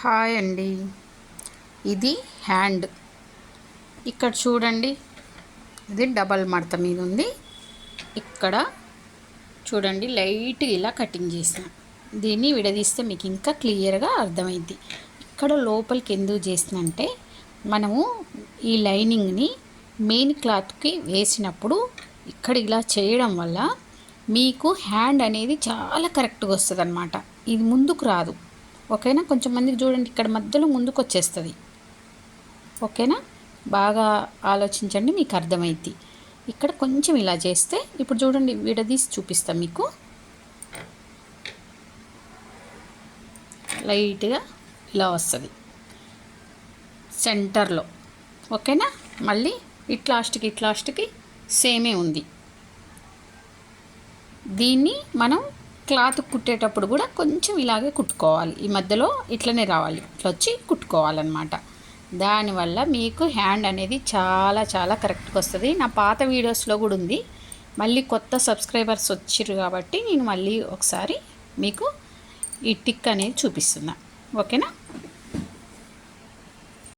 Hi అండి. ఇది hand. ఇక్కడ చూడండి, ఇది డబల్ మడత మీద ఉంది. ఇక్కడ చూడండి, లైట్ ఇలా కటింగ్ చేసిన. దీన్ని విడదీస్తే మీకు ఇంకా క్లియర్గా అర్థమైంది. ఇక్కడ లోపలికి ఎందుకు చేసినంటే, మనము ఈ లైనింగ్ని మెయిన్ క్లాత్కి వేసినప్పుడు ఇక్కడ ఇలా చేయడం వల్ల మీకు హ్యాండ్ అనేది చాలా కరెక్ట్గా వస్తుంది అన్నమాట. ఇది ముందుకు రాదు. ఓకేనా? కొంచెం మందికి చూడండి, ఇక్కడ మధ్యలో ముందుకు వచ్చేస్తుంది. ఓకేనా? బాగా ఆలోచించండి, మీకు అర్థమైద్ది. ఇక్కడ కొంచెం ఇలా చేస్తే, ఇప్పుడు చూడండి, విడదీసి చూపిస్తాం మీకు. లైట్గా ఇలా వస్తుంది సెంటర్లో. ఓకేనా? మళ్ళీ ఇట్లాస్ట్కి సేమే ఉంది. దీన్ని మనం క్లాత్ కుట్టేటప్పుడు కూడా కొంచెం ఇలాగే కుట్టుకోవాలి. ఈ మధ్యలో ఇట్లనే రావాలి, ఇట్లా వచ్చి కుట్టుకోవాలన్నమాట. దానివల్ల మీకు హ్యాండ్ అనేది చాలా చాలా కరెక్ట్గా వస్తుంది. నా పాత వీడియోస్లో కూడా ఉంది. మళ్ళీ కొత్త సబ్స్క్రైబర్స్ వచ్చిర్రు కాబట్టి నేను మళ్ళీ ఒకసారి మీకు ఈ టిక్ అనేది చూపిస్తున్నా. ఓకేనా?